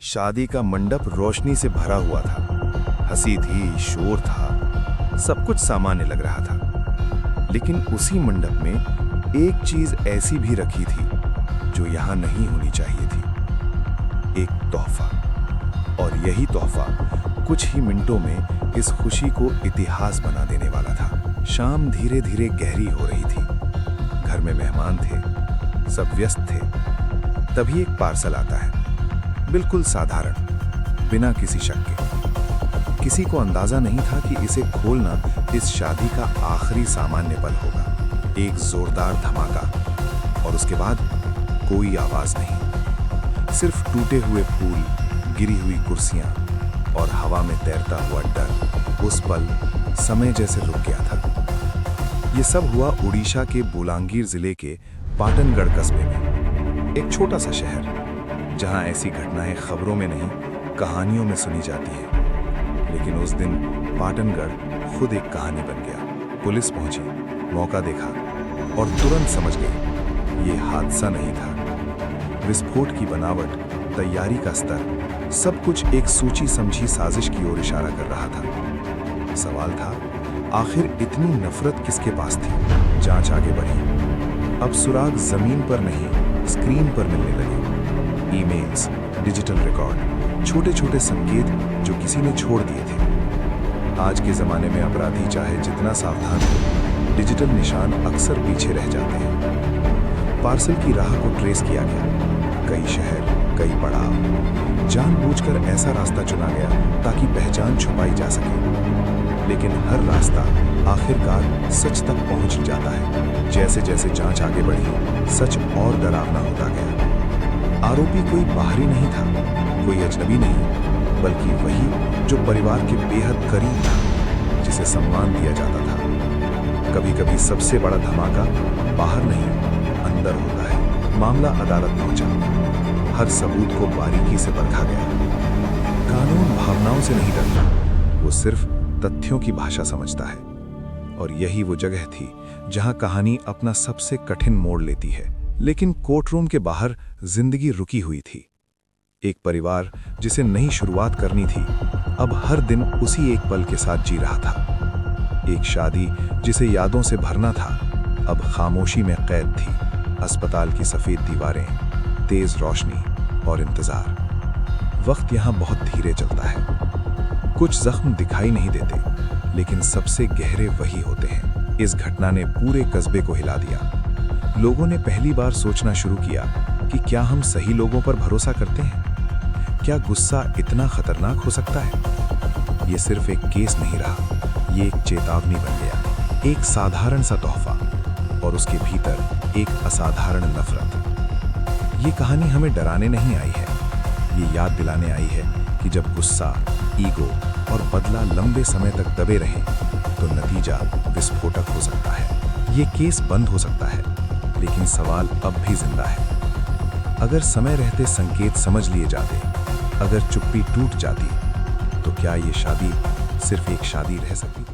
शादी का मंडप रोशनी से भरा हुआ था। हंसी थी, शोर था, सब कुछ सामान्य लग रहा था। लेकिन उसी मंडप में एक चीज ऐसी भी रखी थी जो यहां नहीं होनी चाहिए थी। एक तोहफा। और यही तोहफा कुछ ही मिनटों में इस खुशी को इतिहास बना देने वाला था। शाम धीरे धीरे गहरी हो रही थी। घर में मेहमान थे, सब व्यस्त थे। तभी एक पार्सल आता है, बिल्कुल साधारण, बिना किसी शक के। किसी को अंदाजा नहीं था कि इसे खोलना इस शादी का आखिरी सामान्य पल होगा। एक जोरदार धमाका और उसके बाद कोई आवाज नहीं, सिर्फ टूटे हुए फूल, गिरी हुई कुर्सियां और हवा में तैरता हुआ डर। उस पल समय जैसे रुक गया था। ये सब हुआ उड़ीसा के बोलांगीर जिले के पाटनगढ़ कस्बे में, एक छोटा सा शहर जहां ऐसी घटनाएं खबरों में नहीं, कहानियों में सुनी जाती हैं। लेकिन उस दिन पाटनगढ़ खुद एक कहानी बन गया। पुलिस पहुंची, मौका देखा और तुरंत समझ गई ये हादसा नहीं था। विस्फोट की बनावट, तैयारी का स्तर, सब कुछ एक सोची समझी साजिश की ओर इशारा कर रहा था। सवाल था, आखिर इतनी नफरत किसके पास थी? जांच आगे बढ़ी। अब सुराग जमीन पर नहीं, स्क्रीन पर मिलने लगे। ईमेल्स, डिजिटल रिकॉर्ड, छोटे छोटे संकेत जो किसी ने छोड़ दिए थे। आज के जमाने में अपराधी चाहे जितना सावधान हो, डिजिटल निशान अक्सर पीछे रह जाते हैं। पार्सल की राह को ट्रेस किया गया। कई शहर, कई पड़ाव। जानबूझकर ऐसा रास्ता चुना गया ताकि पहचान छुपाई जा सके। लेकिन हर रास्ता आखिरकार सच तक पहुंच जाता है। जैसे जैसे जांच आगे बढ़ी, सच और डरावना होता गया। आरोपी कोई बाहरी नहीं था, कोई अजनबी नहीं, बल्कि वही जो परिवार के बेहद करीब था, जिसे सम्मान दिया जाता था। कभी कभी सबसे बड़ा धमाका बाहर नहीं, अंदर होता है। मामला अदालत पहुंचा। हर सबूत को बारीकी से परखा गया। कानून भावनाओं से नहीं डरता, वो सिर्फ तथ्यों की भाषा समझता है। और यही वो जगह थी जहां कहानी अपना सबसे कठिन मोड़ लेती है। लेकिन कोर्टरूम के बाहर जिंदगी रुकी हुई थी। एक परिवार जिसे नई शुरुआत करनी थी, अब हर दिन उसी एक पल के साथ जी रहा था। एक शादी जिसे यादों से भरना था, अब खामोशी में कैद थी। अस्पताल की सफेद दीवारें, तेज रोशनी और इंतजार। वक्त यहां बहुत धीरे चलता है। कुछ जख्म दिखाई नहीं देते, लेकिन सबसे गहरे वही होते हैं। इस घटना ने पूरे कस्बे को हिला दिया। लोगों ने पहली बार सोचना शुरू किया कि क्या हम सही लोगों पर भरोसा करते हैं? क्या गुस्सा इतना खतरनाक हो सकता है? ये सिर्फ एक केस नहीं रहा, ये एक चेतावनी बन गया। एक साधारण सा तोहफा और उसके भीतर एक असाधारण नफरत। ये कहानी हमें डराने नहीं आई है, ये याद दिलाने आई है कि जब गुस्सा, ईगो और बदला लंबे समय तक दबे रहें, तो नतीजा विस्फोटक हो सकता है। ये केस बंद हो सकता है, लेकिन सवाल अब भी जिंदा है। अगर समय रहते संकेत समझ लिए जाते, अगर चुप्पी टूट जाती, तो क्या ये शादी सिर्फ एक शादी रह सकती?